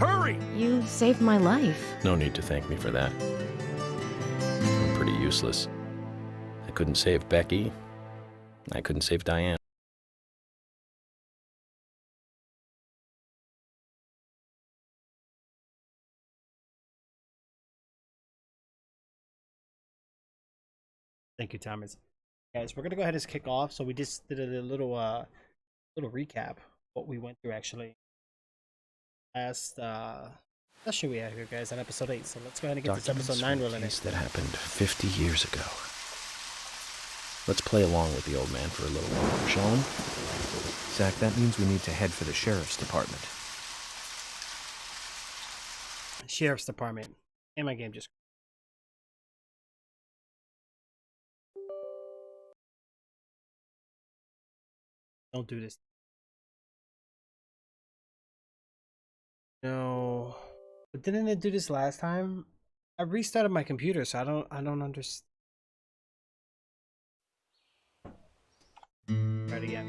Hurry! You saved my life. No need to thank me for that. I'm pretty useless. I couldn't save Becky. I couldn't save Diane. Thank you, Thomas. Guys, we're gonna go ahead and kick off. So we just did a little recap what we went through actually last session we had here, guys, on episode 8. So let's go ahead and get this episode 9 rolling. That happened 50 years ago. Let's play along with the old man for a little while, shall we? Zach, that means we need to head for the sheriff's department. Sheriff's department. And my game just. Don't do this. No. But didn't it do this last time? I restarted my computer, so I don't understand. Try it again.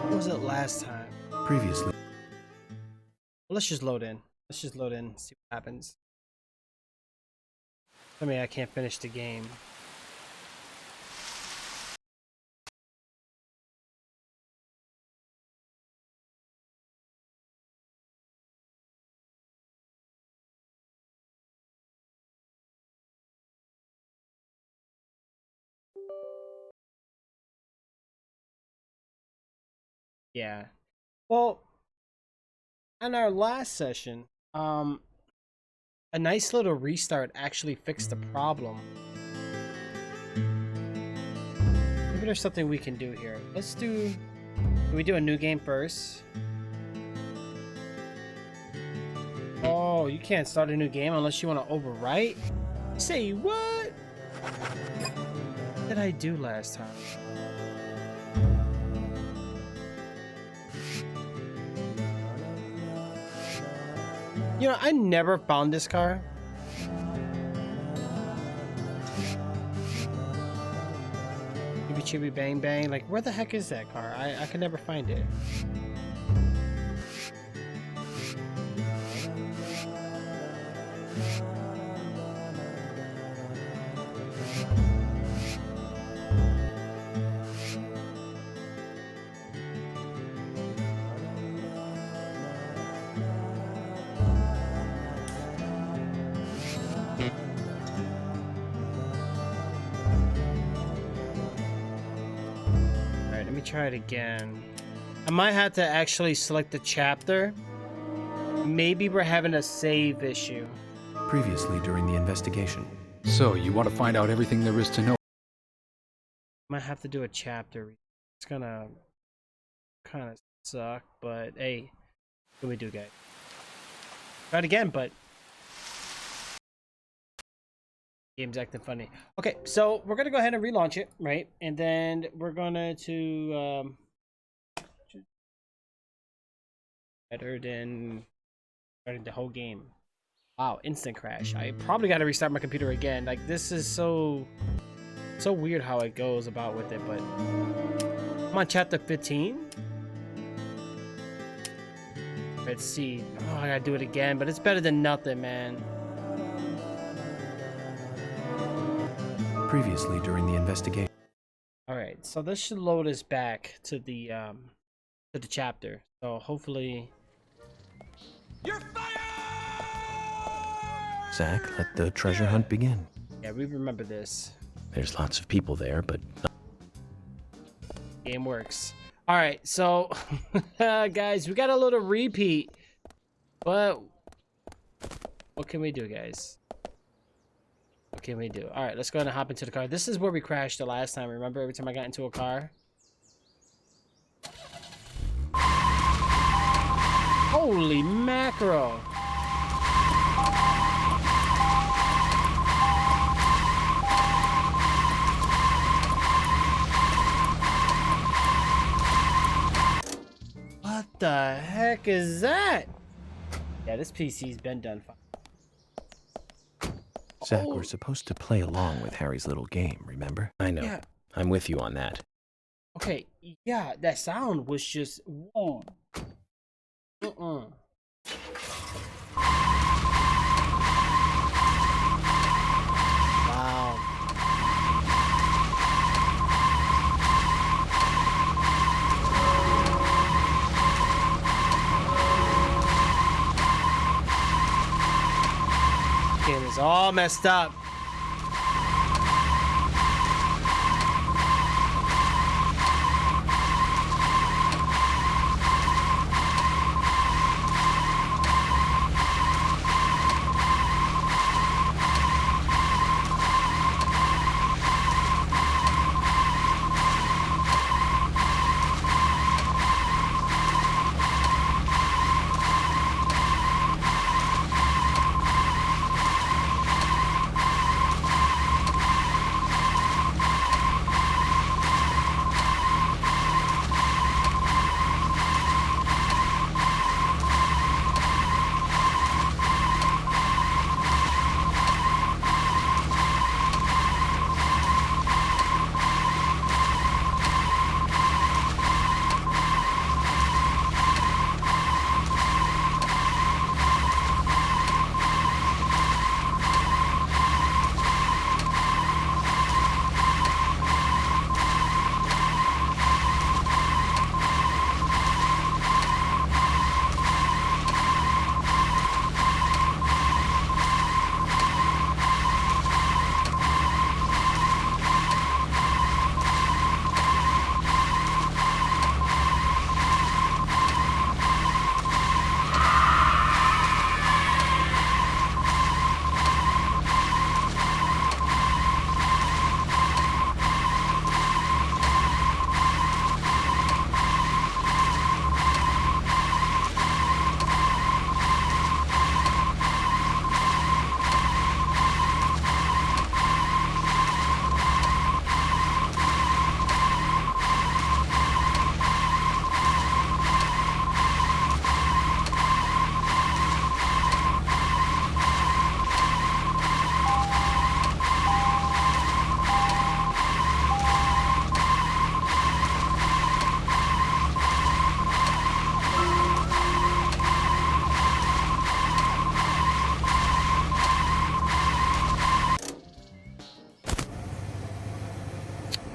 What was it last time? Previously. Well, let's just load in. Let's just load in, see what happens. I mean, I can't finish the game. Yeah. Well, on our last session, a nice little restart actually fixed the problem. Maybe there's something we can do here. Let's do... Can we do a new game first? Oh, you can't start a new game unless you want to overwrite? Say what? What did I do last time? You know, I never found this car. Chibi Chibi Bang Bang. Like, where the heck is that car? I could never find it. Try it again. I might have to actually select the chapter. Maybe we're having a save issue. Previously during the investigation. So, you want to find out everything there is to know? Might have to do a chapter. It's gonna kind of suck, but hey, what do we do, guys? Try it again, but game's acting funny. Okay, so we're gonna go ahead and relaunch it, right? And then we're gonna better than starting the whole game. Wow, instant crash. I probably got to restart my computer again. Like, this is so weird how it goes about with it. But I'm on chapter 15. Let's see. Oh, I gotta do it again, but it's better than nothing, man. Previously during the investigation. All right, so this should load us back to the chapter. So hopefully. You're fired! Zach, let the treasure hunt begin. Yeah, we remember this. There's lots of people there, but Game works. All right, so guys, we got a little repeat, but what can we do, guys? What can we do? All right, let's go ahead and hop into the car. This is where we crashed the last time. Remember, every time I got into a car? Holy mackerel. What the heck is that? Yeah, this PC's been done fine. Zach, we're supposed to play along with Harry's little game, remember? I know. Yeah. I'm with you on that. Okay, yeah, that sound was just whoa. Wow. Game is all messed up.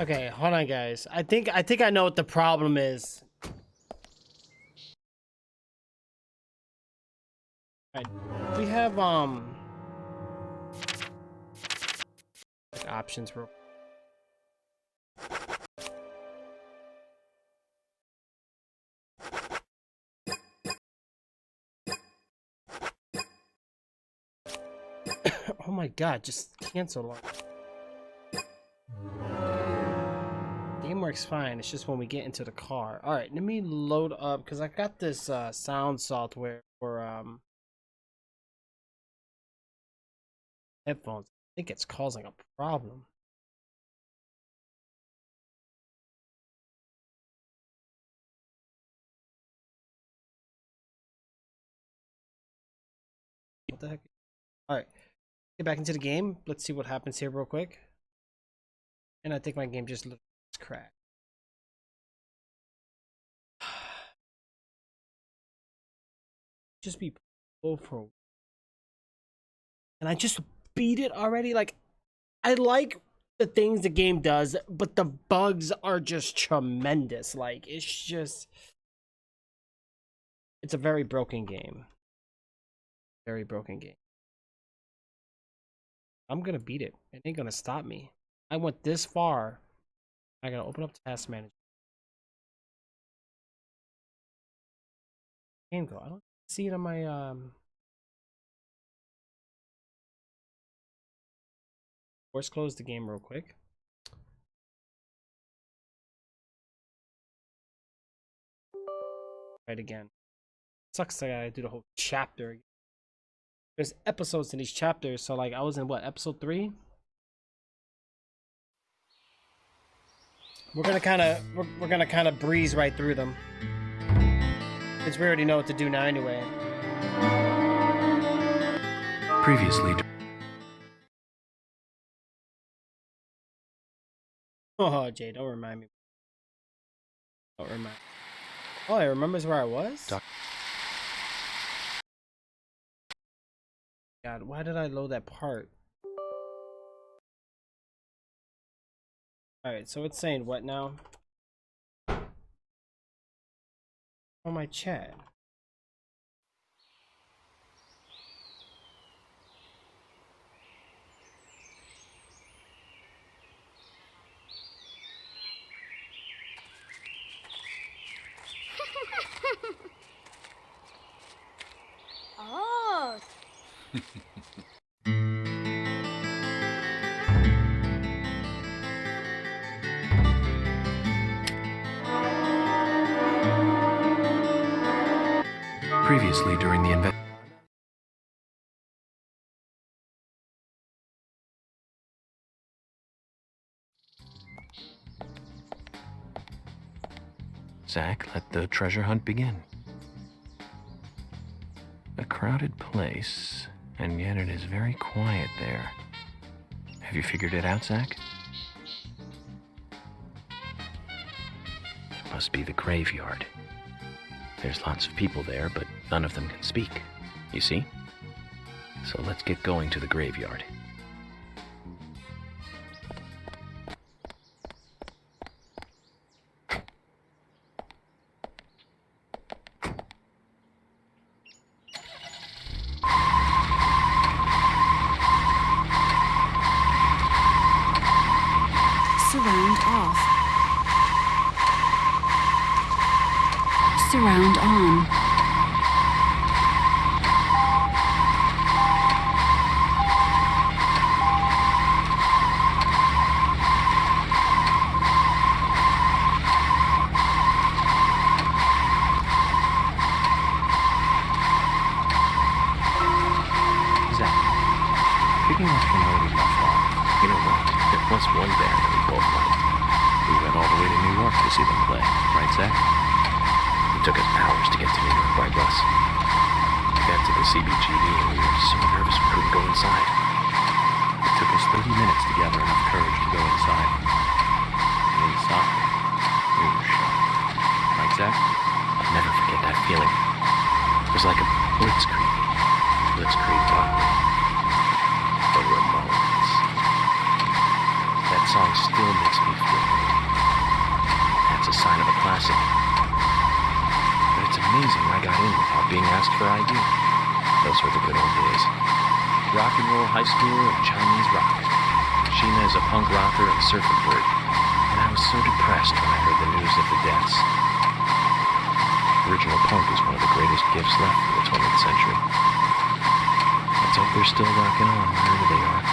Okay, hold on, guys. I think I know what the problem is. All right, we have like options real. Oh my god, just cancel. Game works fine. It's just when we get into the car. All right, let me load up because I got this sound software for headphones. I think it's causing a problem. What the heck? All right, get back into the game. Let's see what happens here real quick. And I think my game just cracked. Just be for, and I just beat it already. Like, I like the things the game does, but the bugs are just tremendous. Like, it's a very broken game. Very broken game. I'm gonna beat it. It ain't gonna stop me. I went this far. I gotta open up Task Manager. Game go. I don't see it on my Force close the game real quick. Right again. Sucks that I gotta do the whole chapter again. There's episodes in these chapters, so like I was in what, episode 3? We're gonna kinda breeze right through them. Since we already know what to do now anyway. Previously. Oh, Jay, don't remind me. don't remember. Oh, it remembers where I was? God, why did I load that part? Alright, so it's saying what now? Oh, my chat. Oh. Previously during the investigation. Zach, let the treasure hunt begin. A crowded place, and yet it is very quiet there. Have you figured it out, Zach? It must be the graveyard. There's lots of people there, but none of them can speak. You see? So let's get going to the graveyard. Surround off. Surround on. Zach, picking up from where we left off, you know what? There was one band that we both liked. We went all the way to New York to see them play, right, Zach? It took us hours to get to New York by bus. We got to the CBGB and we were so nervous we couldn't go inside. It took us 30 minutes to gather enough courage to go inside. And inside, we were shocked. Right, Zach? I'll never forget that feeling. It was like a blitzkrieg. Blitzkrieg by the Ramones. That song still makes me feel good. That's a sign of a classic. But it's amazing I got in without being asked for ID. Those were the good old days. Rock and roll high school and Chinese rock. Sheena is a punk rocker and surfing bird. And I was so depressed when I heard the news of the deaths. Original punk is one of the greatest gifts left from the 20th century. Let's hope they're still rocking on wherever they are.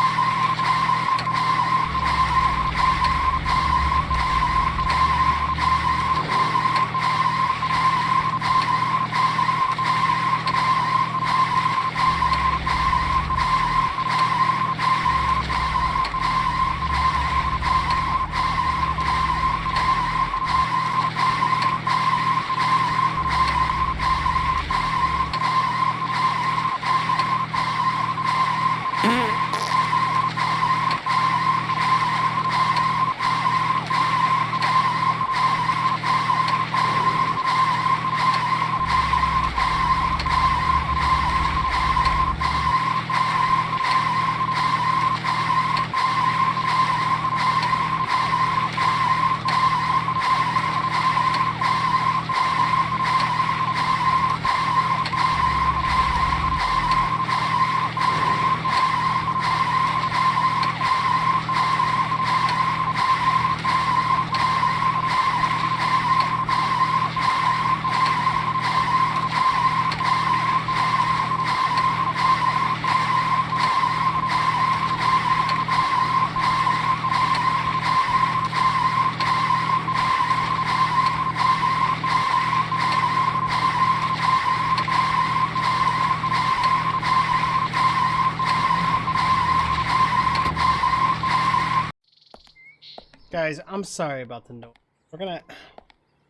Guys, I'm sorry about the noise. We're gonna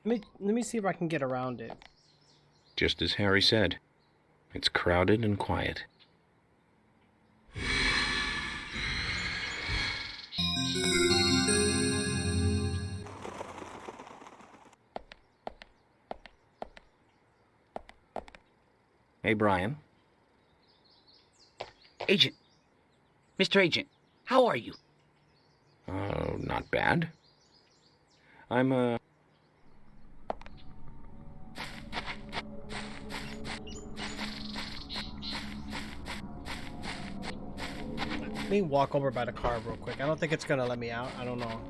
let me see if I can get around it. Just as Harry said, it's crowded and quiet. Hey, Brian. Agent. Mr. Agent, how are you? Not bad. I'm, Let me walk over by the car real quick. I don't think it's gonna let me out. I don't know.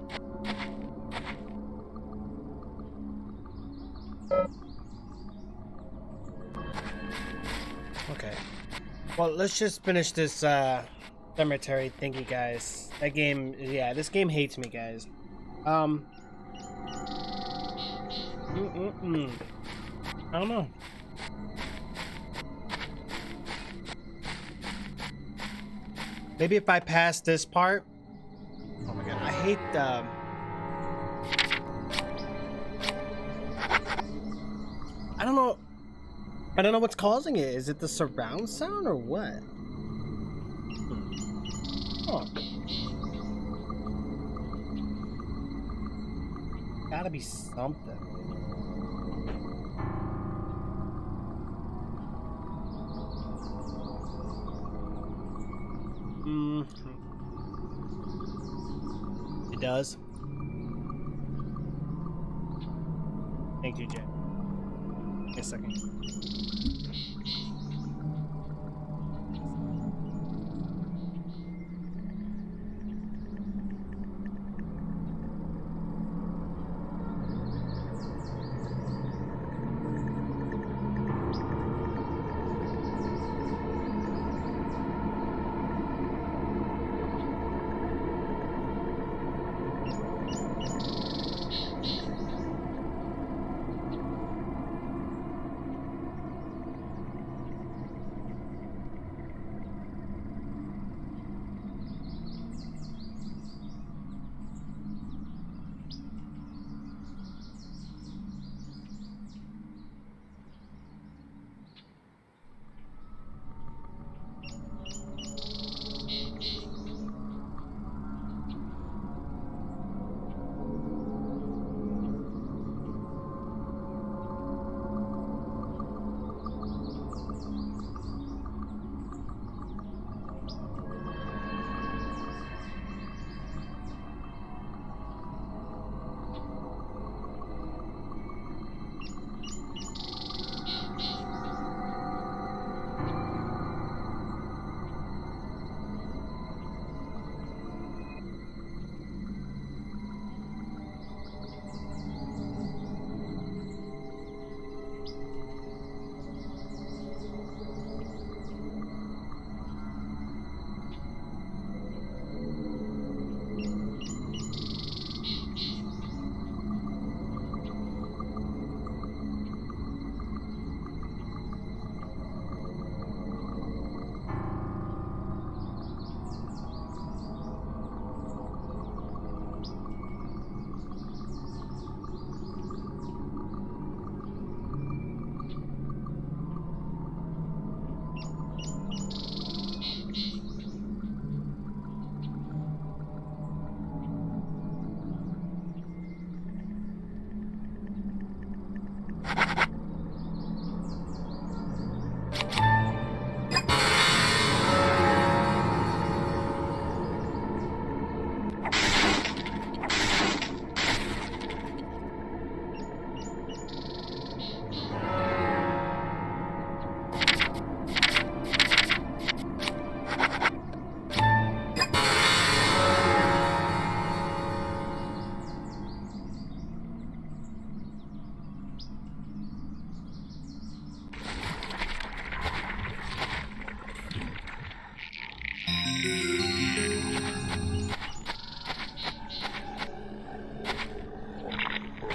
Okay. Well, let's just finish this cemetery thingy, guys. That game, yeah, this game hates me, guys. I don't know. Maybe if I pass this part. Oh my god, I hate I don't know. I don't know what's causing it. Is it the surround sound or what? Oh. Gotta be something. It does. Thank you, Jay. A second.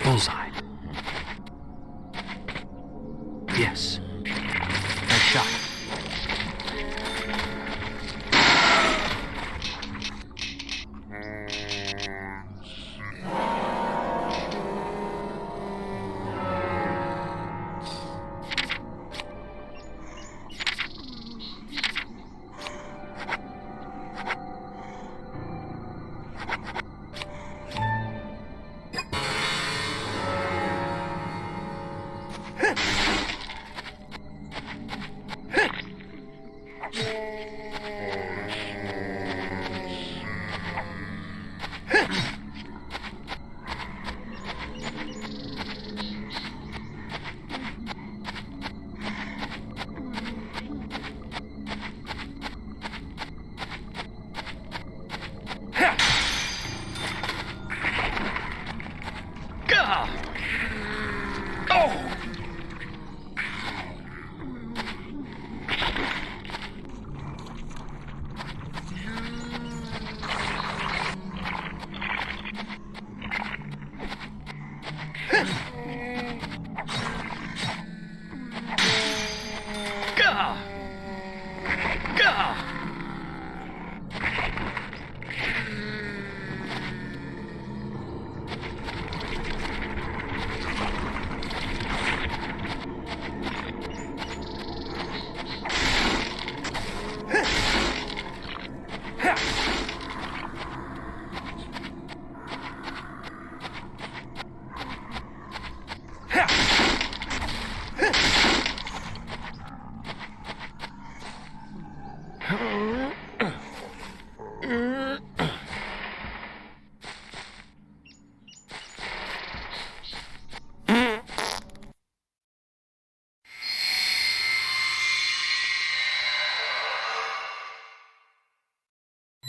Bullseye. Yes. Nice shot.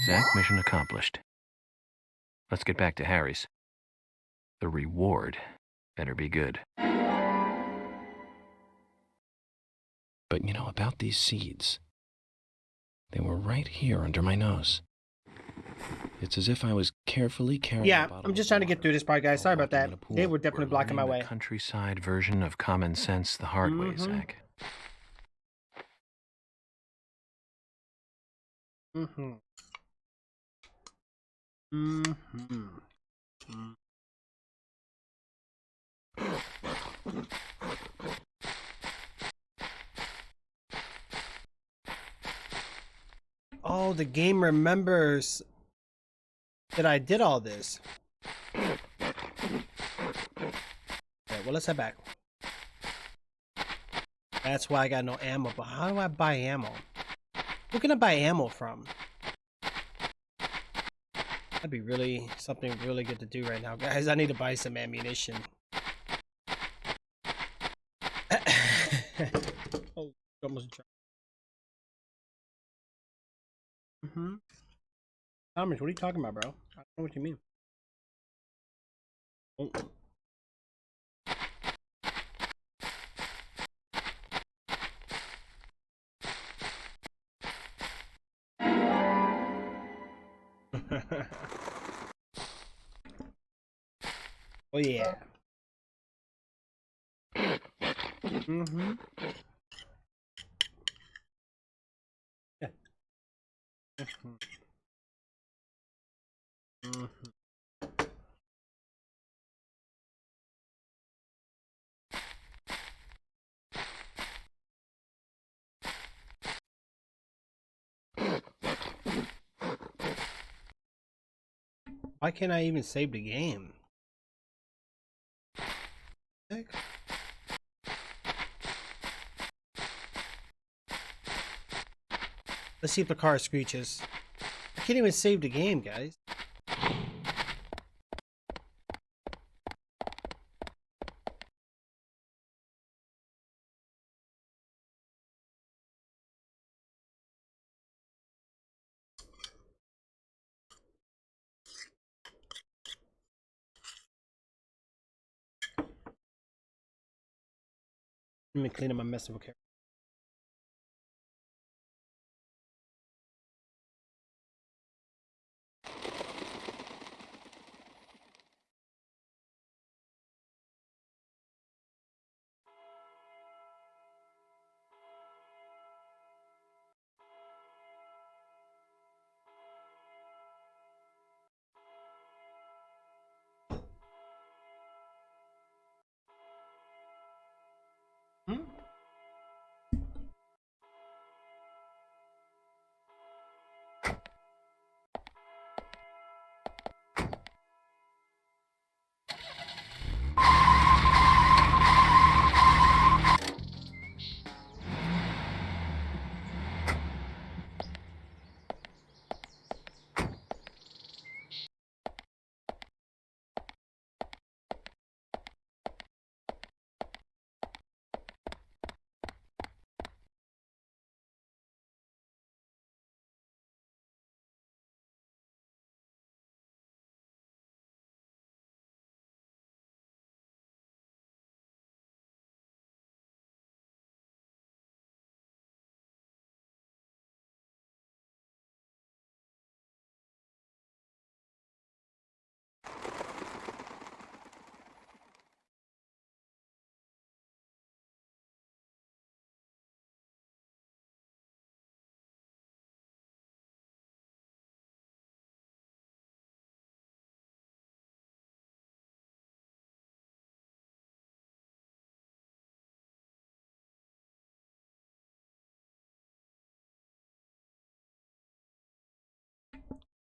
Zach, mission accomplished. Let's get back to Harry's. The reward better be good. But you know about these seeds? They were right here under my nose. It's as if I was carefully carrying Yeah, a bottle I'm just of trying to get water through this part, guys. Sorry while about that. walking in a pool. They were definitely We're blocking my learning way. the countryside version of common sense the hard way, Zach. Mm-hmm. Mm-hmm. Oh, the game remembers that I did all this. Okay, well, let's head back. That's why I got no ammo. But how do I buy ammo? Who can I buy ammo from? That'd be really something really good to do right now, guys. I need to buy some ammunition. Oh, almost dropped. Thomas, what are you talking about, bro? I don't know what you mean. Oh. Oh yeah. Mm-hmm. Yeah. Mm-hmm. Mm-hmm. Why can't I even save the game? Heck? Let's see if the car screeches. I can't even save the game, guys. Let me clean up my mess of a character.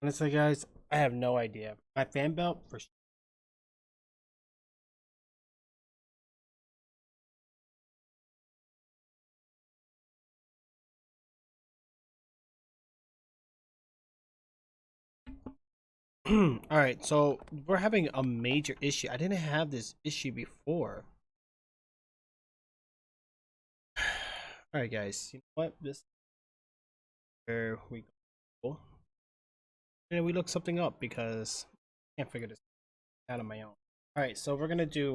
Honestly, guys, I have no idea. My fan belt for sure. All right, so we're having a major issue. I didn't have this issue before. All right, guys. You know what? This where we go. And we look something up because I can't figure this out on my own. All right, so we're gonna do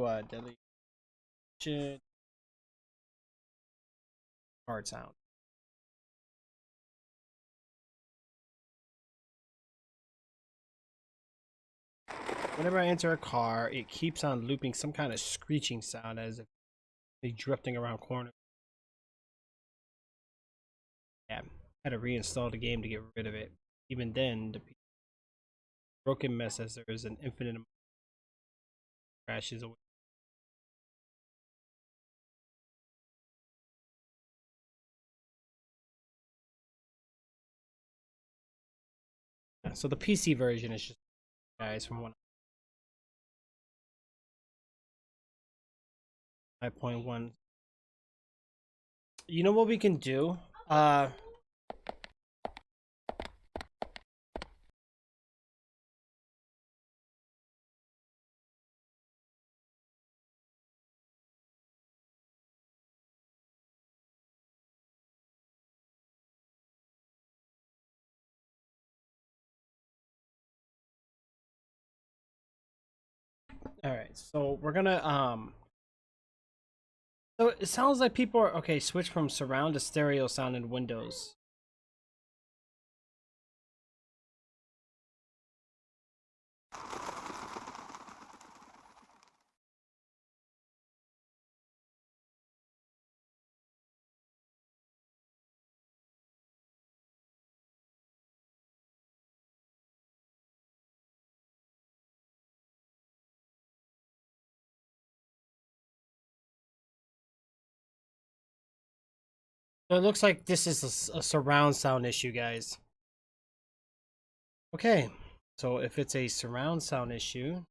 deletion card sound. Whenever I enter a car, it keeps on looping some kind of screeching sound as if they drifting around corners. Yeah, had to reinstall the game to get rid of it. Even then, the broken mess as there is an infinite amount of crashes away. So the PC version is just guys from 5.1. You know what we can do? All right, so we're gonna So it sounds like people are okay. Switch from surround to stereo sound in Windows. So it looks like this is a surround sound issue, guys. Okay, so if it's a surround sound issue,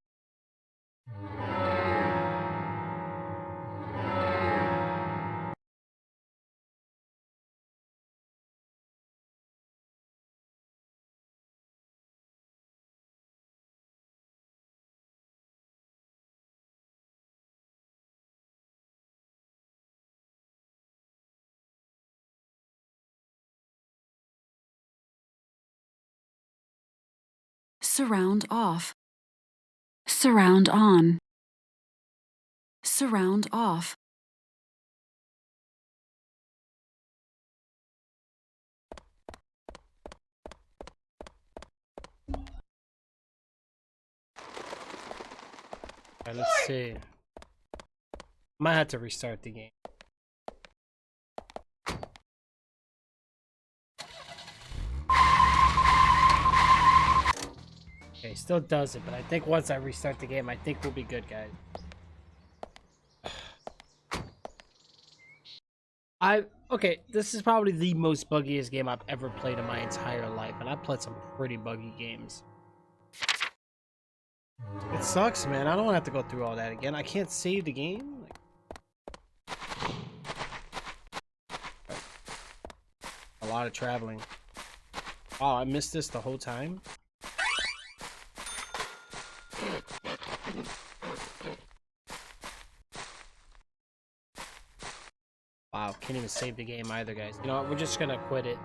Surround off. Surround on. Surround off. let's see. Might have to restart the game. Okay, still does it, but I think once I restart the game, I think we'll be good, guys. Okay, this is probably the most buggiest game I've ever played in my entire life, and I've played some pretty buggy games. It sucks, man. I don't want to have to go through all that again. I can't save the game. A lot of traveling. Oh, I missed this the whole time. Wow, can't even save the game either, guys. You know what? We're just gonna quit it.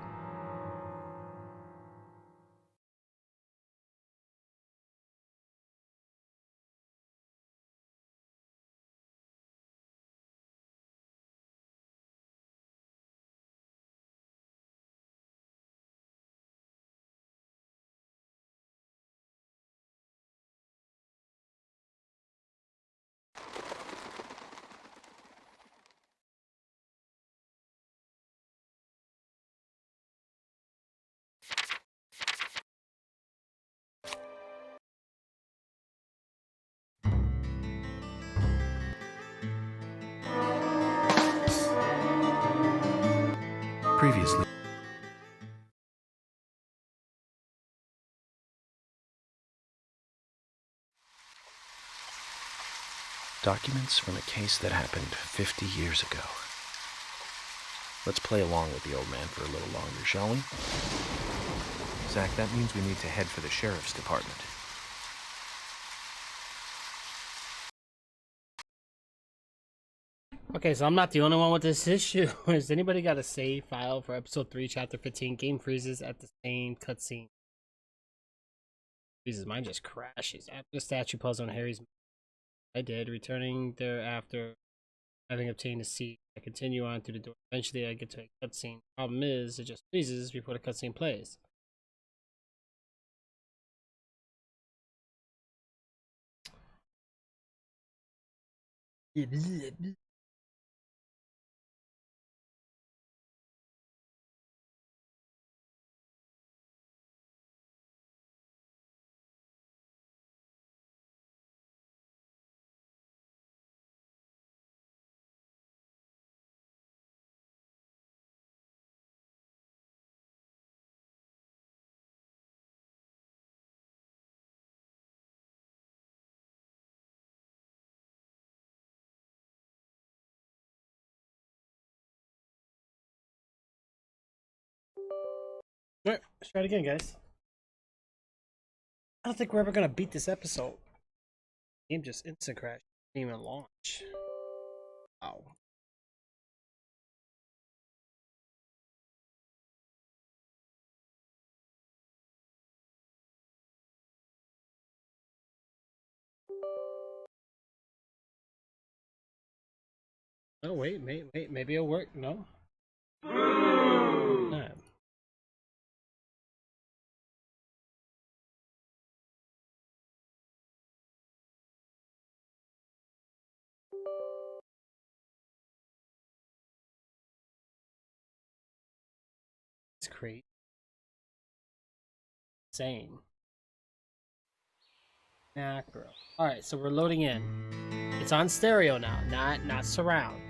Previously Documents from a case that happened 50 years ago. Let's play along with the old man for a little longer, shall we? Zach, that means we need to head for the sheriff's department. Okay, so I'm not the only one with this issue. Has anybody got a save file for episode 3, chapter 15? Game freezes at the same cutscene. Jesus, mine just crashes. After the statue puzzle on Harry's... I did, returning there after having obtained a seat. I continue on through the door. Eventually, I get to a cutscene. Problem is, it just freezes before the cutscene plays. Alright, let's try it again, guys. I don't think we're ever gonna beat this episode. Game just instant crash. Didn't even launch. Wow. Oh wait, maybe it'll work. No. Alright. It's crazy. Insane. Macro. Alright, so we're loading in. It's on stereo now, not surround.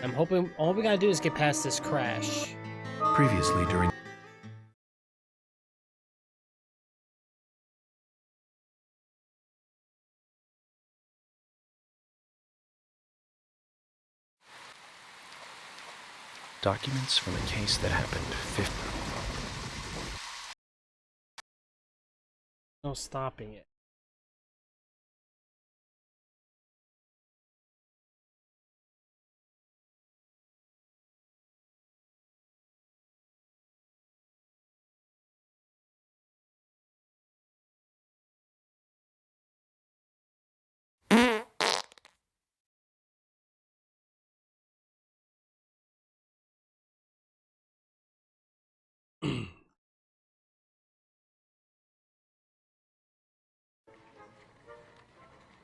I'm hoping all we gotta do is get past this crash. Previously during... Documents from a case that happened 50... No stopping it.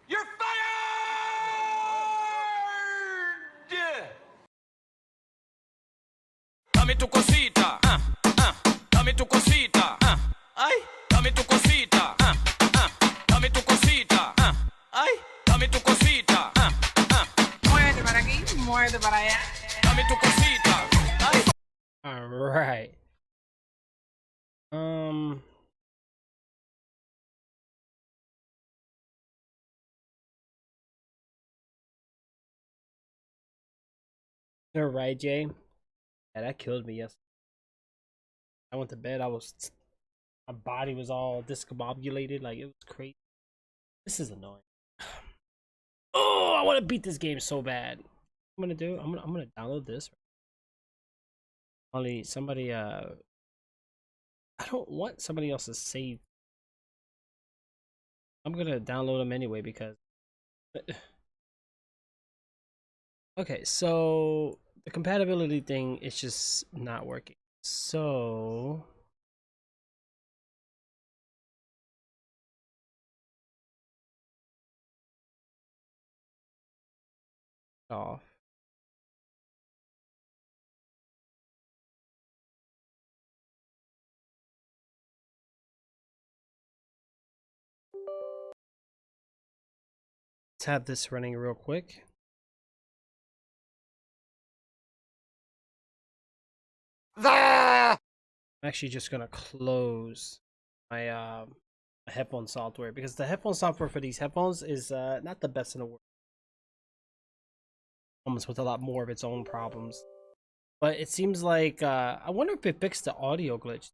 You're fired! Dame tu cosita, dame tu cosita, ay, dame tu cosita, dame tu cosita, ay, dame tu cosita, Muévete para aquí, muévete para allá. dame tu cosita, ay. All right. You're right, Jay. Yeah, that killed me yesterday. I went to bed. My body was all discombobulated. Like, it was crazy. This is annoying. Oh, I want to beat this game so bad. What I'm gonna do? I'm gonna download this. Only somebody. I don't want somebody else's save. I'm gonna download them anyway because. Okay, so the compatibility thing is just not working. So off. Let's have this running real quick. I'm actually just gonna close my headphone software because the headphone software for these headphones is not the best in the world. comes with a lot more of its own problems. But it seems like I wonder if it fixed the audio glitch.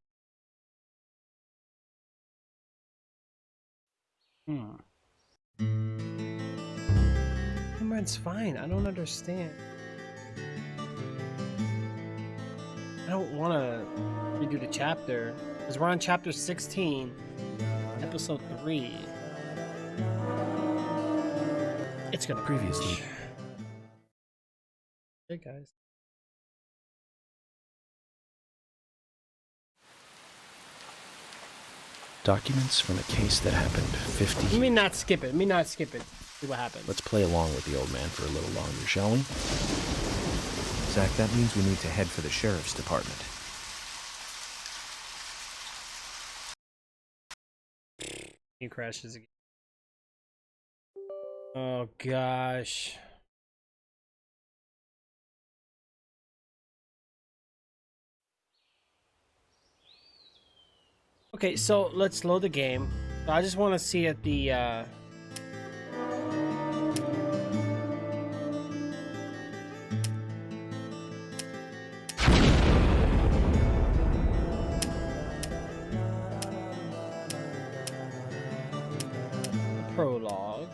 It's fine. I don't understand. I don't want to redo the chapter because we're on chapter 16, episode 3. It's gonna Previously. Hey guys. Documents from a case that happened 50 Let me not skip it. Let me not skip it. See what happens. Let's play along with the old man for a little longer, shall we? Zach, that means we need to head for the sheriff's department. He crashes again. Oh gosh. Okay, so let's load the game. I just want to see at the prologue.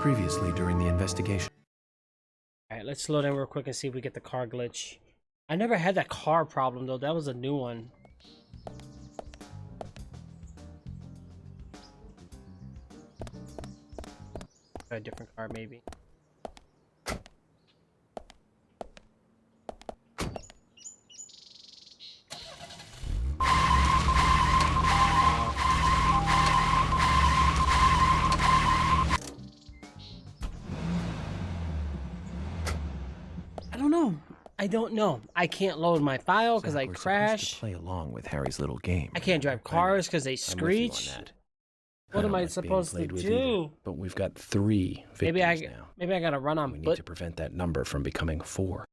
Previously during the investigation. Alright, let's slow down real quick and see if we get the car glitch. I never had that car problem though. That was a new one. Try a different car maybe. I don't know. I can't load my file because I We're supposed crash. to play along with Harry's little game. I can't drive cars because they I'm with you on screech. that. What I am don't I like being supposed to played with do? either, but we've got 3 victims now. Maybe I gotta run on We need foot. to prevent that number from becoming 4.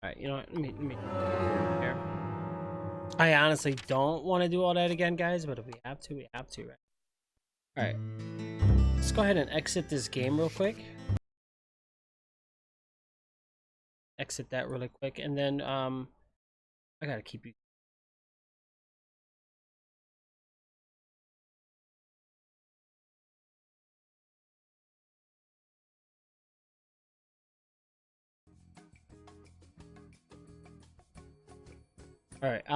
Alright, you know what? Let me here. I honestly don't want to do all that again, guys, but if we have to, we have to, right? Alright. Let's go ahead and exit this game real quick. Exit that really quick, and then I gotta keep you. Alright,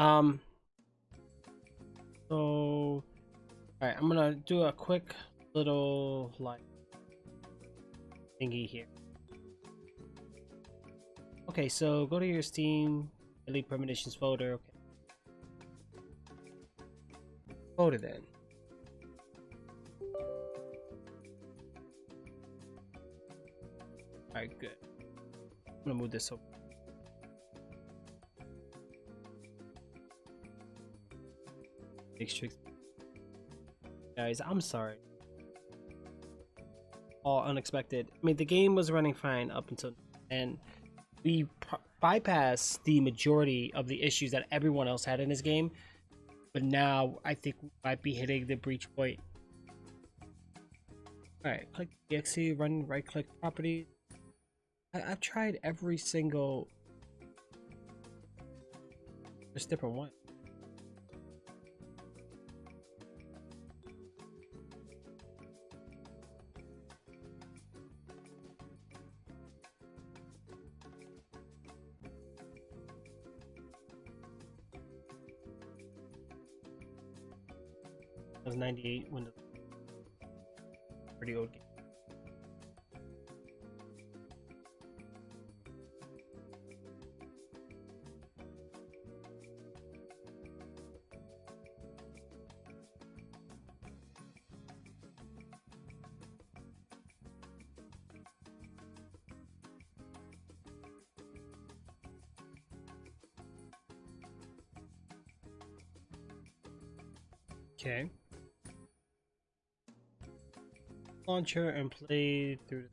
so alright, I'm gonna do a quick little like thingy here. Okay, so go to your Steam, delete Premonitions folder. Okay. Go to then. Alright, good. I'm gonna move this over. Guys, I'm sorry. All unexpected. I mean, the game was running fine up until, and we bypassed the majority of the issues that everyone else had in this game. But now I think we might be hitting the breach point. Alright, click exe, run right click property. I've tried every single. There's different one. That was 98 Windows. pretty old game. Okay. Launcher and play through.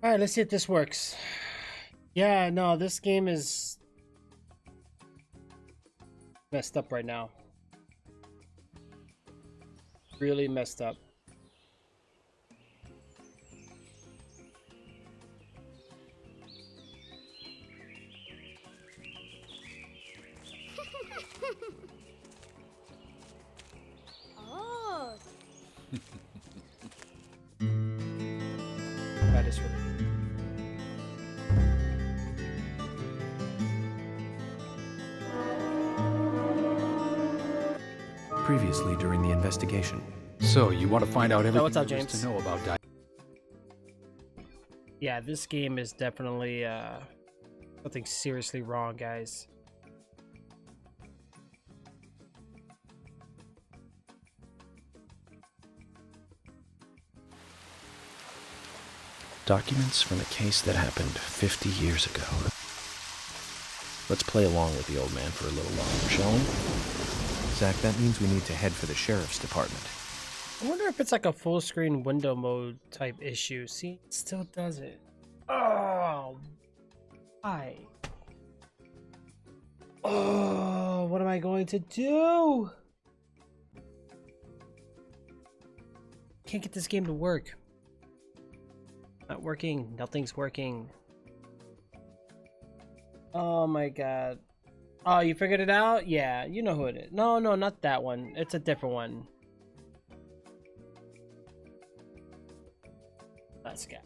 All right, let's see if this works. Yeah, no, this game is messed up right now. Really messed up. Oh. That is really Previously during the investigation. So, you want to find out everything what's up, there is James? to know about Yeah, this game is definitely something seriously wrong, guys. Documents from a case that happened 50 years ago. Let's play along with the old man for a little longer, shall we? Zach, that means we need to head for the sheriff's department. I wonder if it's like a full screen window mode type issue. See, it still does it. Oh, why? Oh, what am I going to do? Can't get this game to work. Not working. Nothing's working. Oh my god. Oh, you figured it out? Yeah, you know who it is. No, no, not that one. It's a different one. Let's go.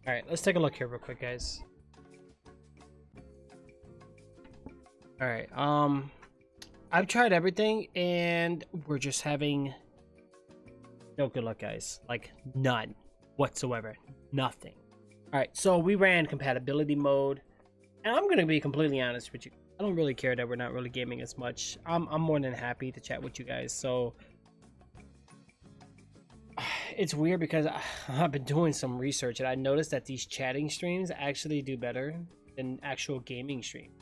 All right, let's take a look here real quick, guys. All right, I've tried everything, and we're just having no good luck, guys. Like, none whatsoever. Nothing. All right, so we ran compatibility mode, and I'm gonna be completely honest with you. I don't really care that we're not really gaming as much. I'm more than happy to chat with you guys. So it's weird because I've been doing some research, and I noticed that these chatting streams actually do better than actual gaming streams.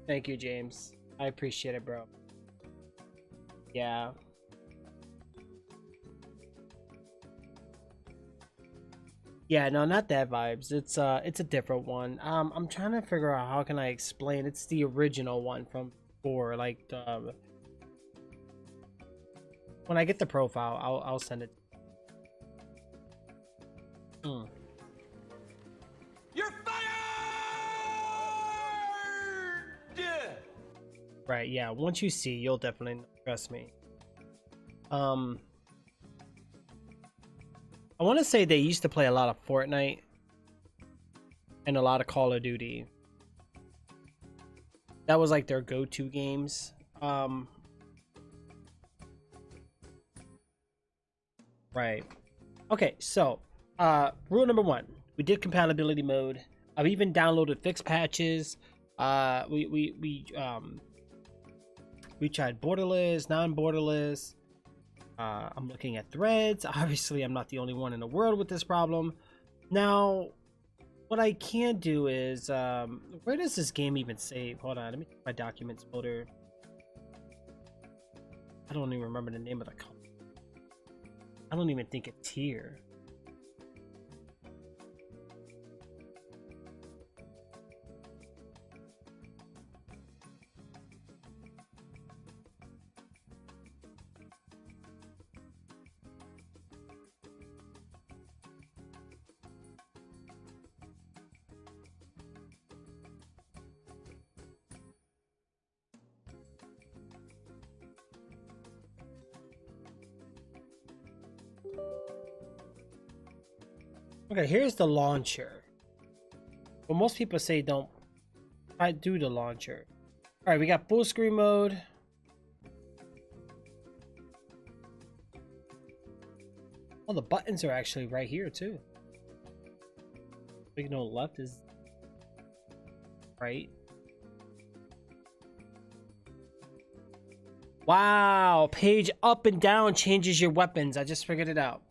Thank you, James. I appreciate it, bro. Yeah. Yeah, no, not that vibes. It's a different one. I'm trying to figure out how can I explain. It's the original one from before. Like, when I get the profile, I'll send it. You're fired! Right, yeah. Once you see, you'll definitely know, trust me. I want to say they used to play a lot of Fortnite and a lot of Call of Duty. That was like their go-to games. Right. Okay, so rule number 1. We did compatibility mode. I've even downloaded fixed patches. We tried borderless, non-borderless. I'm looking at threads. Obviously, I'm not the only one in the world with this problem. Now, what I can do is, where does this game even save? Hold on, let me check my documents folder. I don't even remember the name of the company. I don't even think it's here. Okay, here's the launcher. Well, most people say don't try to do the launcher. All right, we got full screen mode. Oh, the buttons are actually right here too. Signal left is right. Wow, page up and down changes your weapons. I just figured it out.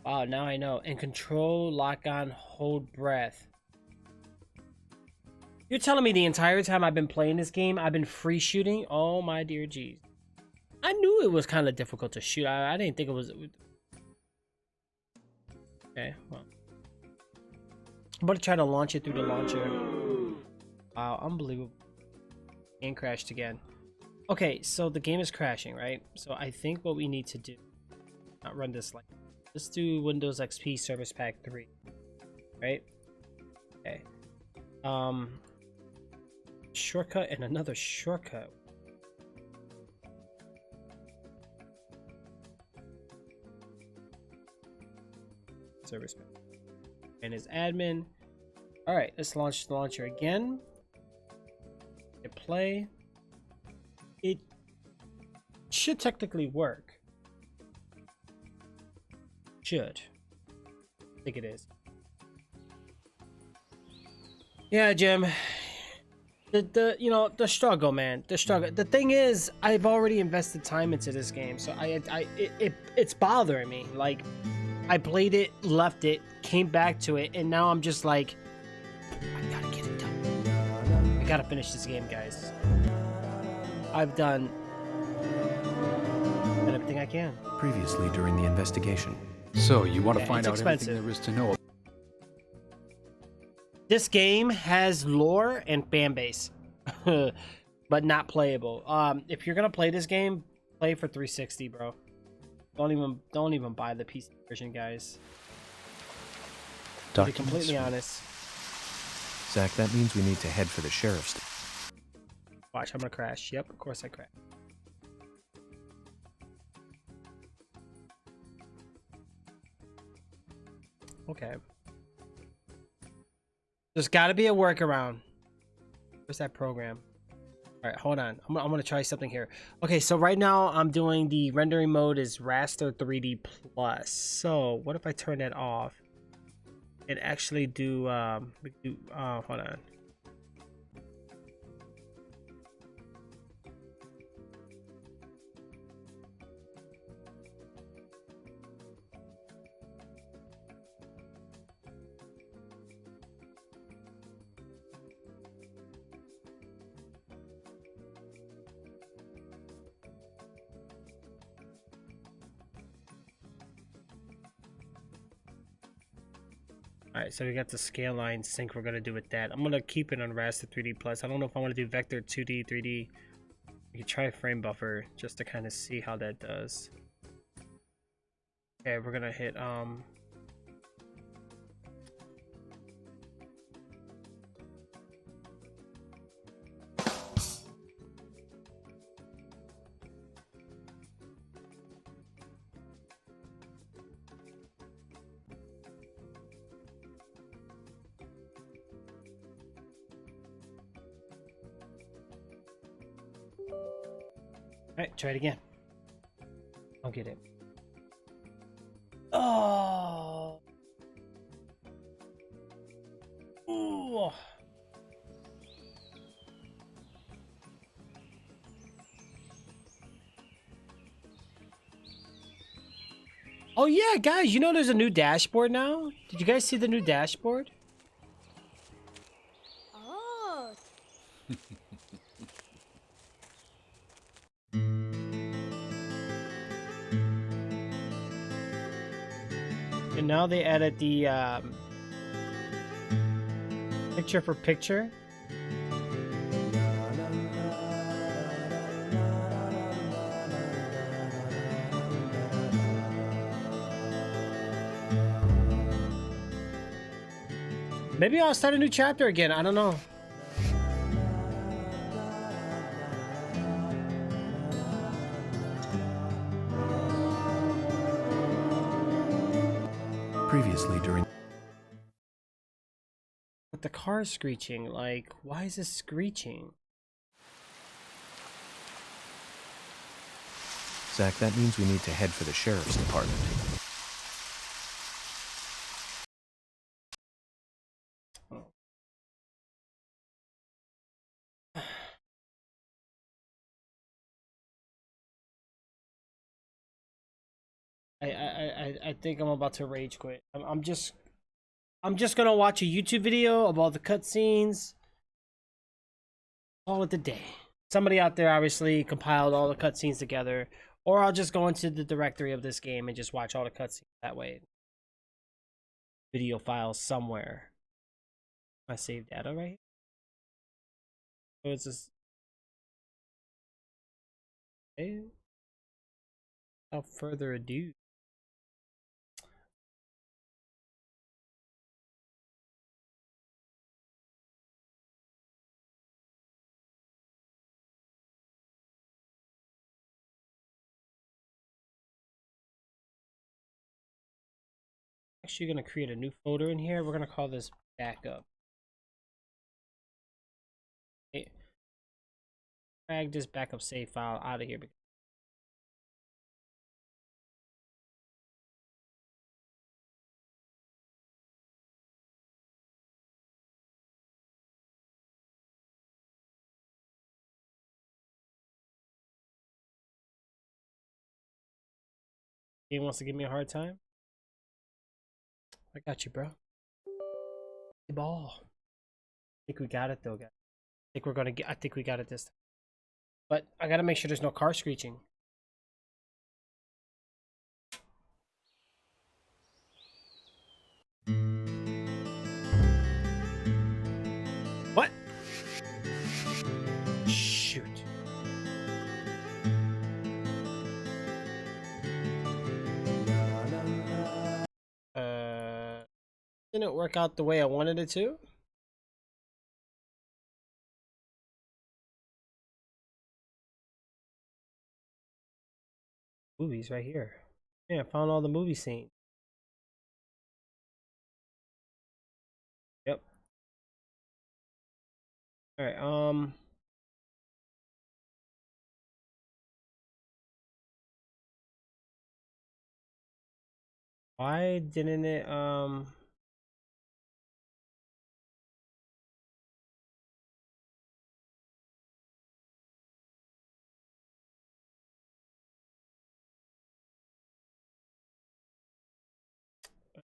Wow, now I know. And control, lock on, hold breath. You're telling me the entire time I've been playing this game, I've been free shooting? Oh my dear jeez. I knew it was kind of difficult to shoot. I didn't think it was... Okay, well. I'm going to try to launch it through the launcher. Wow, unbelievable. Game crashed again. Okay, so the game is crashing, right? So I think what we need to do... Not run this like... Let's do Windows XP Service Pack 3, right? Okay. Shortcut and another shortcut. Service Pack. And his admin. All right, let's launch the launcher again. Hit play. It should technically work. Should. I think it is. Yeah, Jim. The struggle, man. The struggle. The thing is, I've already invested time into this game, so it's bothering me. Like, I played it, left it, came back to it, and now I'm just like, I gotta get it done. I gotta finish this game, guys. I've done everything I can. Previously during the investigation. So, you want to find out expensive. everything there is to know. This game has lore and fan base, but not playable. If you're gonna play this game, play for 360, bro. Don't even buy the PC version, guys. To be completely honest. Zach, that means we need to head for the sheriff's. Watch, I'm gonna crash. Yep, of course I crash. Okay. There's got to be a workaround. Where's that program? All right, hold on. I'm gonna try something here. Okay, so right now I'm doing the rendering mode is raster 3D plus. So what if I turn that off and actually do hold on. Alright, so we got the scale line sync we're going to do with that. I'm going to keep it on raster 3D plus. I don't know if I want to do vector 2D, 3D. You can try frame buffer just to kind of see how that does. Okay, we're going to hit Alright, try it again. I'll get it. Oh. Ooh. Oh yeah, guys, you know there's a new dashboard now? Did you guys see the new dashboard? Oh. And now they added the picture for picture. Maybe I'll start a new chapter again. I don't know. Previously during. But the car is screeching. Like, why is this screeching? Zach, that means we need to head for the sheriff's department. I think I'm about to rage quit. I'm just gonna watch a YouTube video of all the cutscenes. Call it the day. Somebody out there obviously compiled all the cutscenes together, or I'll just go into the directory of this game and just watch all the cutscenes that way. Video files somewhere. I save data right here. So it's just okay. Without further ado. Actually gonna create a new folder in here. We're gonna call this backup. Okay. Drag this backup save file out of here. He wants to give me a hard time. I got you, bro. The ball. I think we got it though, guys. I think we got it this time. But I gotta make sure there's no car screeching. What? Shoot. Didn't work out the way I wanted it to. Movies right here. Yeah, I found all the movie scenes. Yep. All right. Why didn't it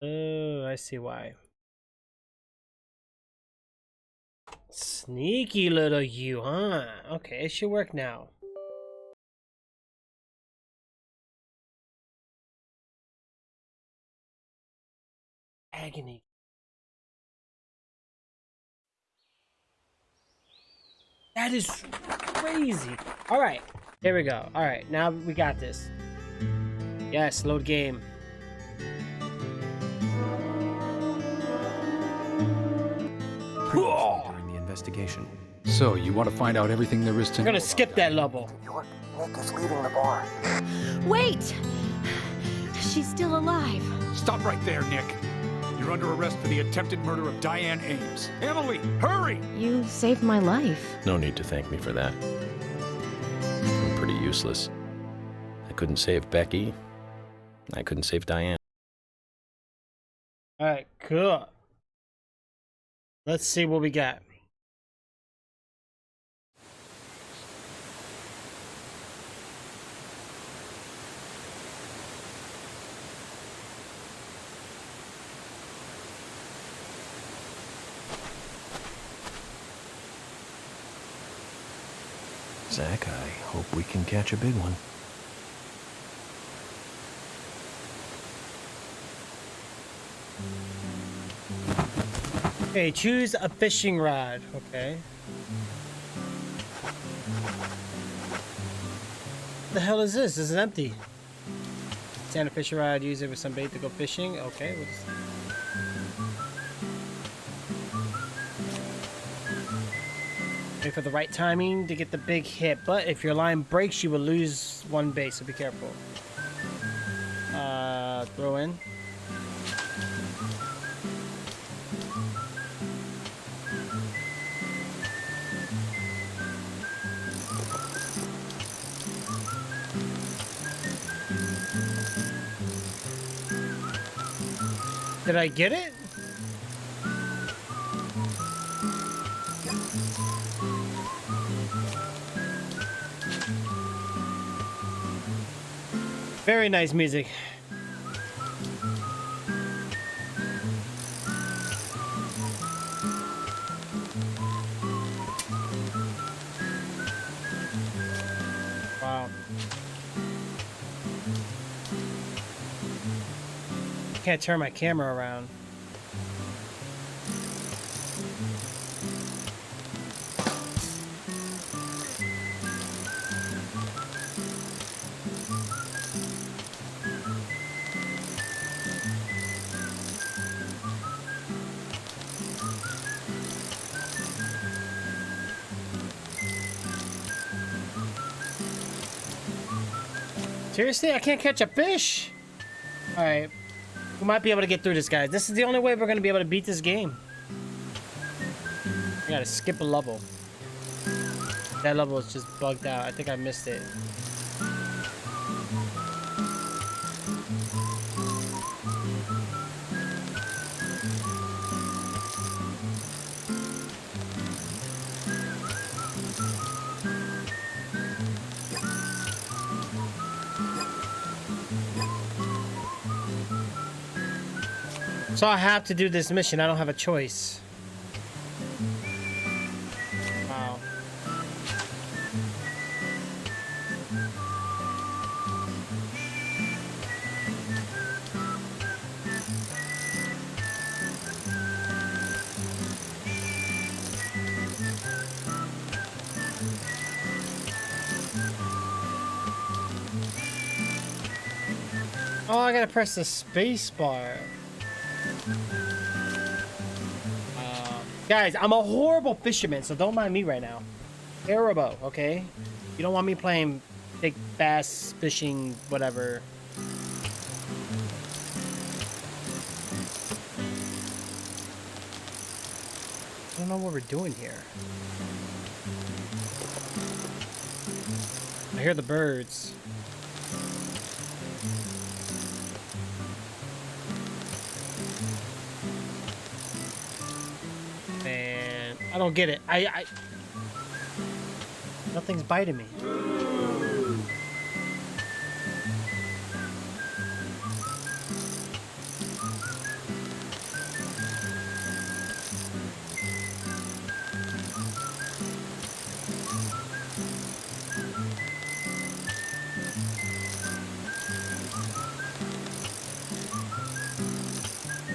Oh, I see why. Sneaky little you, huh? Okay, it should work now. Agony. That is crazy. All right, here we go. All right, now we got this. Yes, load game. During the investigation. So, you want to find out everything there is to I'm know gonna about skip that level. Nick is leaving the bar. Wait! She's still alive. Stop right there, Nick. You're under arrest for the attempted murder of Diane Ames. Emily, hurry! You saved my life. No need to thank me for that. I'm pretty useless. I couldn't save Becky. I couldn't save Diane. All right, cool. Let's see what we got. Zach, I hope we can catch a big one. Okay, choose a fishing rod. Okay. What the hell is this? This is empty. Stand a fishing rod, use it with some bait to go fishing. Okay, we'll just... wait for the right timing to get the big hit, but if your line breaks, you will lose one bait, so be careful. Throw in. Did I get it? Very nice music. Wow. Can't turn my camera around. Seriously, I can't catch a fish? Alright. We might be able to get through this, guys. This is the only way we're going to be able to beat this game. I gotta skip a level. That level is just bugged out. I think I missed it. So I have to do this mission. I don't have a choice. Wow. Oh, I gotta press the space bar. Guys, I'm a horrible fisherman, so don't mind me right now. Terrible, okay? You don't want me playing big bass fishing, whatever. I don't know what we're doing here. I hear the birds. Man, I don't get it. Nothing's biting me.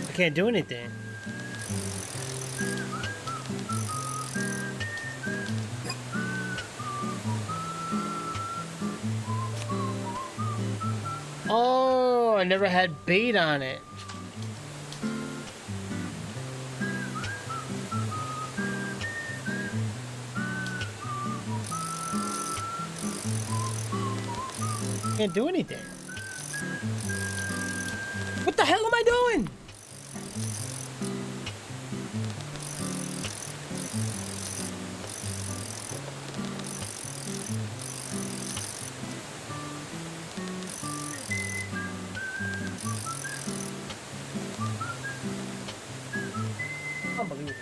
I can't do anything. Oh, I never had bait on it. Can't do anything. What the hell am I doing? Unbelievable.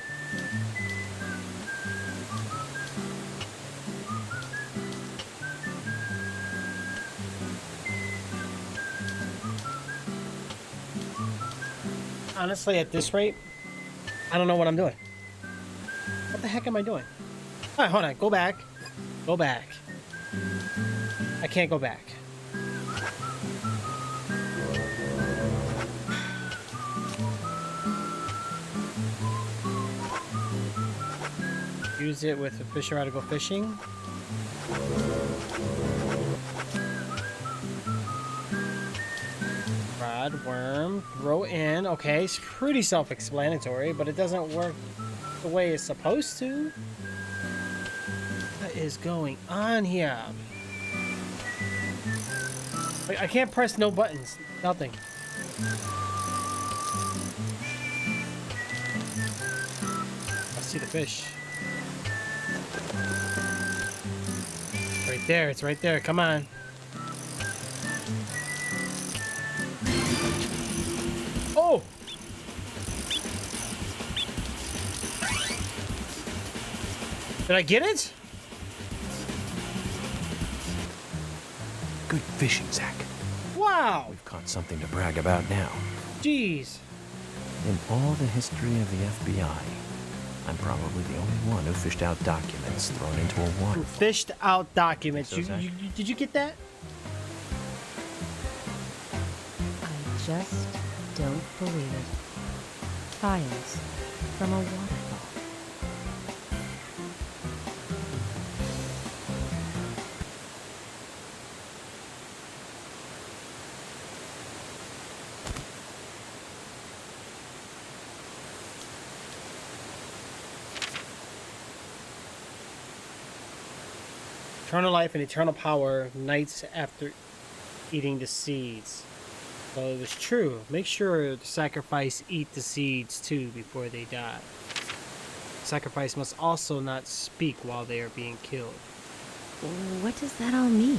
Honestly, at this rate, I don't know what I'm doing. What the heck am I doing? All right, hold on. Go back. Go back. I can't go back. Use it with a fisher how to go fishing. Rod, worm, throw in. Okay, it's pretty self-explanatory, but it doesn't work the way it's supposed to. What is going on here? I can't press no buttons. Nothing. I see the fish. Right there, it's right there. Come on. Oh! Did I get it? Good fishing, Zach. Wow! We've caught something to brag about now. Jeez. In all the history of the FBI, I'm probably the only one who fished out documents thrown into a waterfall. Fished out documents. So, Zach? Did you get that? I just don't believe it. Files from a waterfall. Eternal life and eternal power, nights after eating the seeds. So it was true. Make sure the sacrifice eat the seeds too before they die. Sacrifice must also not speak while they are being killed. What does that all mean?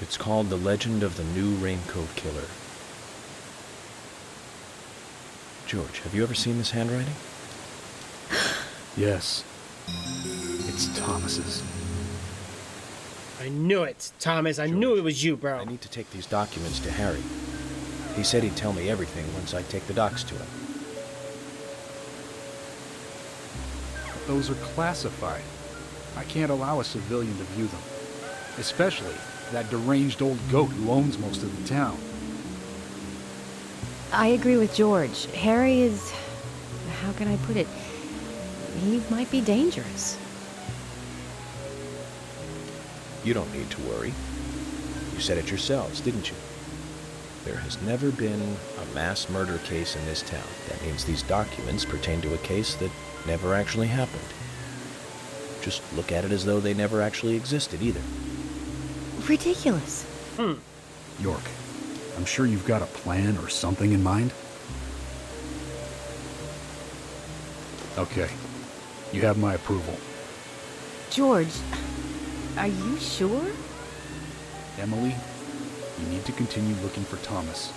It's called The Legend of the New Raincoat Killer. George, have you ever seen this handwriting? Yes. It's Thomas's. I knew it, Thomas. I knew it was you, bro. I need to take these documents to Harry. He said he'd tell me everything once I take the docs to him. Those are classified. I can't allow a civilian to view them. Especially that deranged old goat who owns most of the town. I agree with George. Harry is... how can I put it? He might be dangerous. You don't need to worry. You said it yourselves, didn't you? There has never been a mass murder case in this town. That means these documents pertain to a case that never actually happened. just look at it as though they never actually existed either. Ridiculous. York, I'm sure you've got a plan or something in mind. Okay, you have my approval. George, are you sure? Emily, you need to continue looking for Thomas.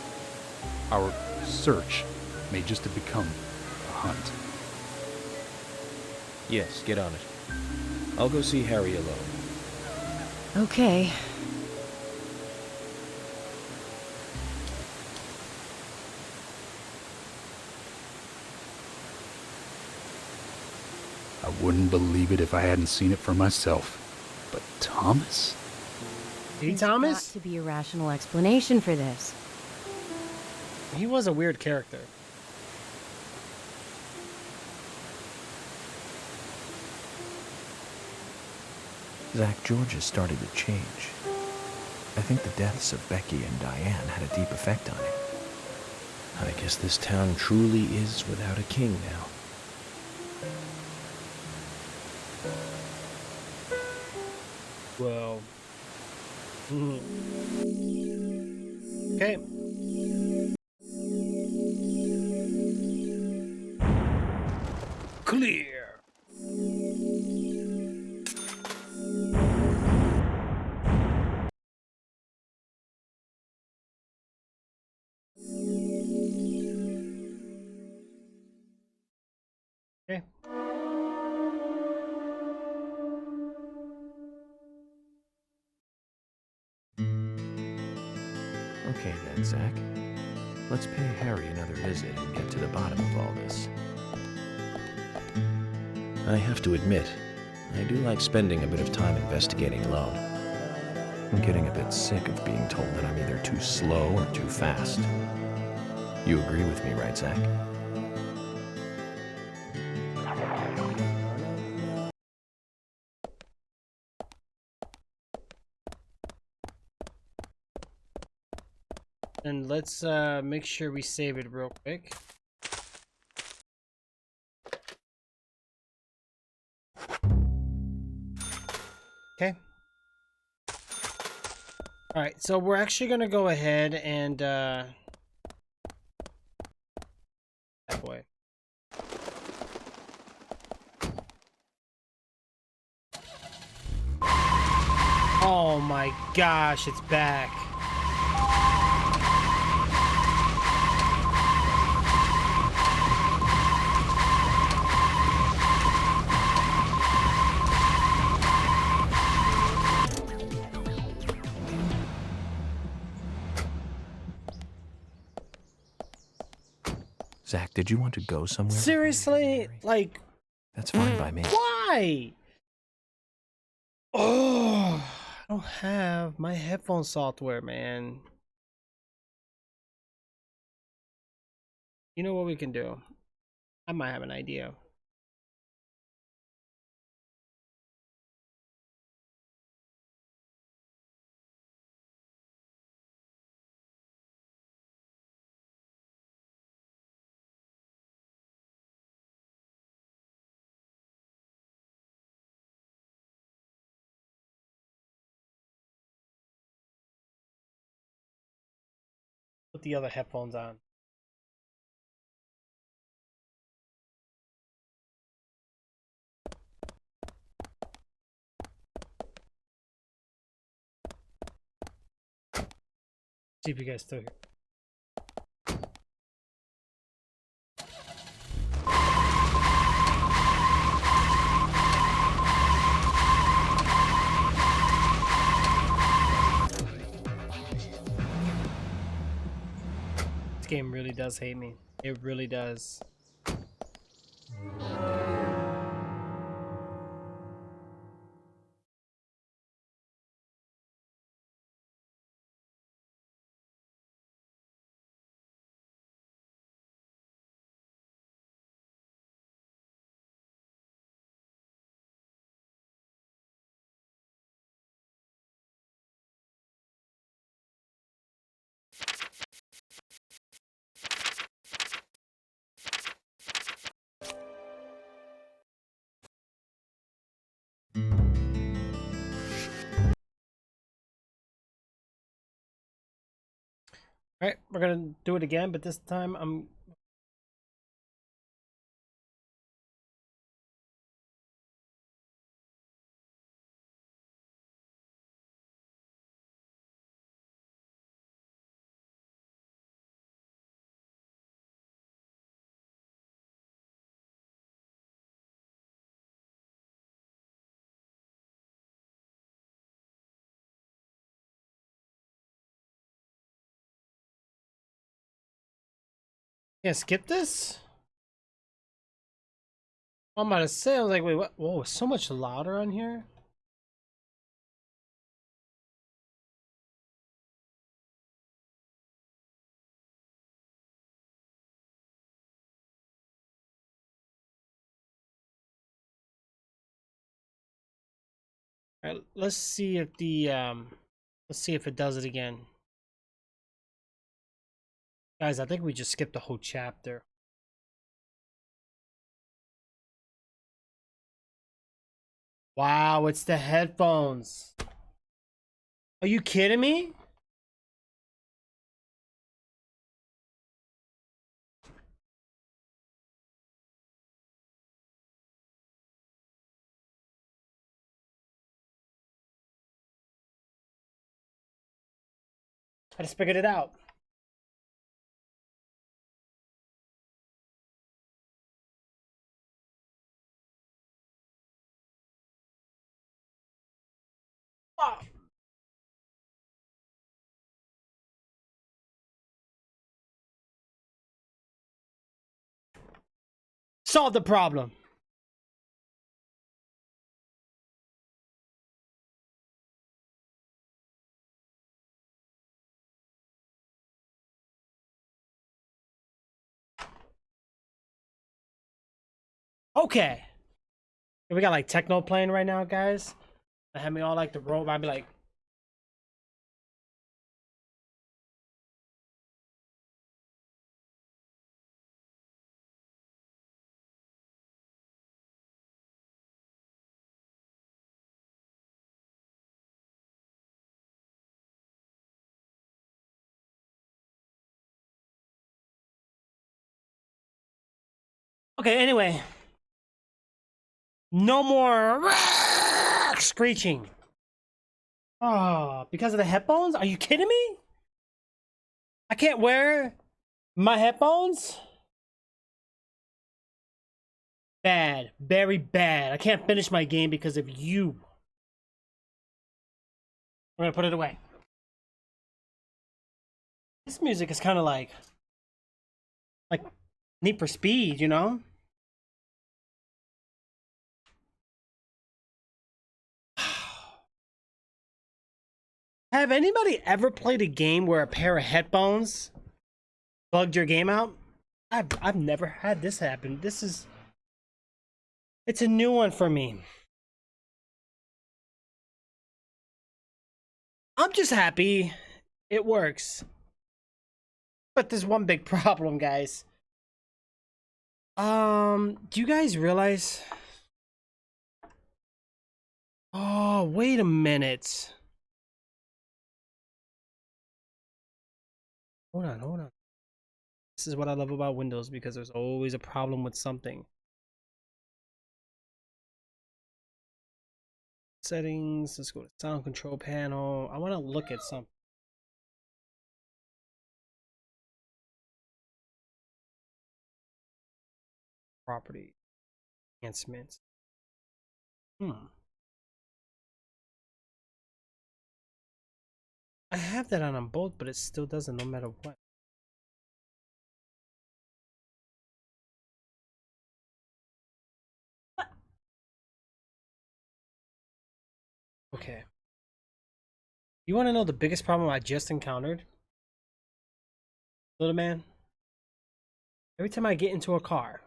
Our search may just have become a hunt. Yes, get on it. I'll go see Harry alone. Okay. I wouldn't believe it if I hadn't seen it for myself. But Thomas? Hey, There's Thomas? got to be a rational explanation for this. He was a weird character. Zach, George has started to change. I think the deaths of Becky and Diane had a deep effect on him. I guess this town truly is without a king now. Well. Okay. Clear. Okay. Okay then, Zach. Let's pay Harry another visit and get to the bottom of all this. I have to admit, I do like spending a bit of time investigating alone. I'm getting a bit sick of being told that I'm either too slow or too fast. You agree with me, right, Zach? And let's make sure we save it real quick. Okay. All right, so we're actually gonna go ahead and that boy. Oh my gosh, it's back. Zach, did you want to go somewhere? Seriously? Like, That's fine by me. why? Oh, I don't have my headphone software, man. You know what we can do? I might have an idea. Put the other headphones on. See if you guys still here. This game really does hate me. It really does. All right, we're gonna do it again, but this time I'm. Can't skip this? I'm about to say, I was like, wait, what? Whoa, it's so much louder on here. All right, let's see if the let's see if it does it again. Guys, I think we just skipped the whole chapter. Wow, it's the headphones. Are you kidding me? I just figured it out. Oh. Solve the problem. Okay. We got like techno playing right now, guys. That had me all like the rope. I'd be like, okay, anyway. No more screeching. Oh, because of the headphones? Are you kidding me? I can't wear my headphones? Bad. Very bad. I can't finish my game because of you. I'm gonna put it away. This music is kind of like Need for Speed, you know? Have anybody ever played a game where a pair of headphones bugged your game out? I've never had this happen. It's a new one for me. I'm just happy it works. But there's one big problem, guys. Do you guys realize? Oh, wait a minute. Hold on. This is what I love about Windows, because there's always a problem with something. Settings, let's go to sound control panel. I want to look at something. Property enhancements. I have that on them both, but it still doesn't, no matter what. Okay. You want to know the biggest problem I just encountered? Little man? Every time I get into a car,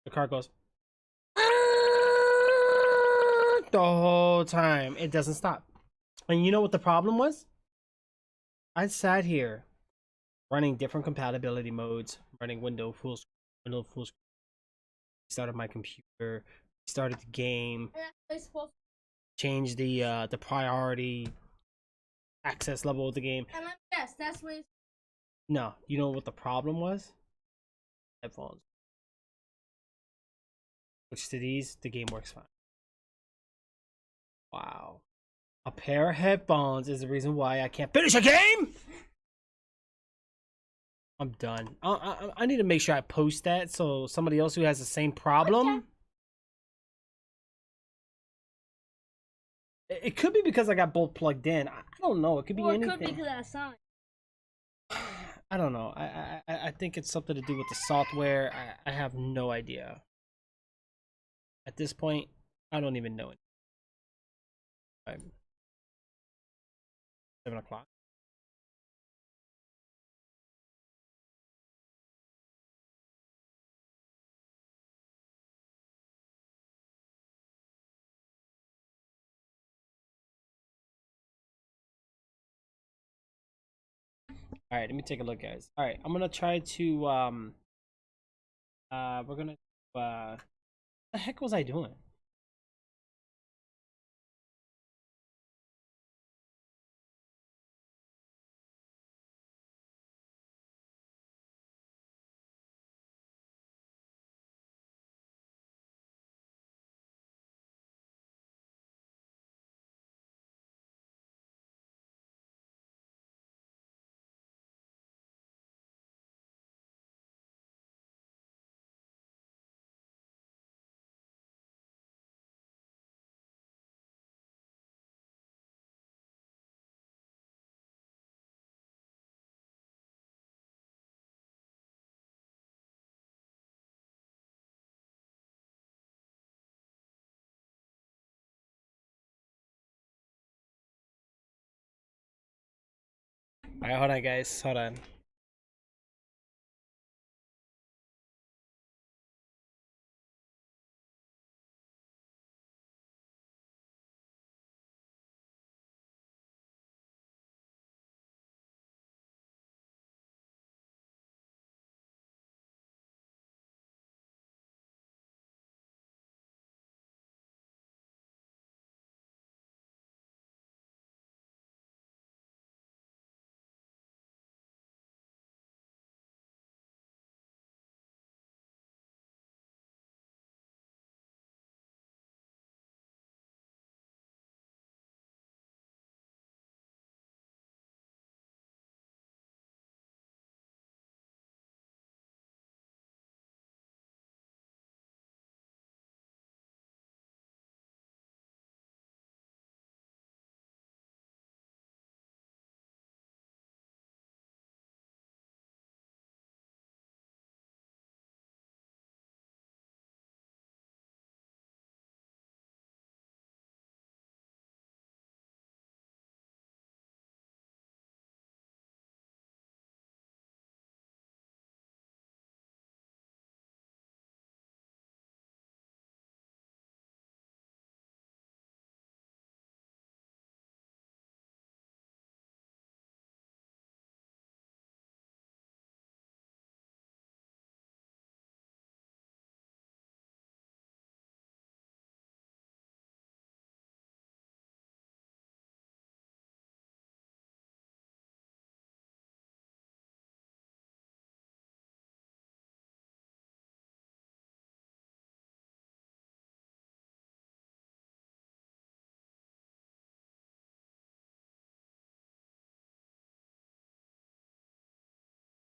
the car goes the whole time. It doesn't stop. And you know what the problem was? I sat here running different compatibility modes, running Windows full screen, started my computer, started the game. change the priority access level of the game. And yes, that's what. No, you know what the problem was? Headphones. Switch to these, the game works fine. Wow. A pair of headphones is the reason why I can't finish a game? I'm done. I need to make sure I post that so somebody else who has the same problem. It could be because I got both plugged in. I don't know. It could be anything. It could be because of that sign. I don't know. I think it's something to do with the software. I have no idea. At this point, I don't even know it. 7 o'clock. All right, let me take a look, guys. All right, I'm gonna try to we're gonna what the heck was I doing? All right, hold on, guys. Hold on.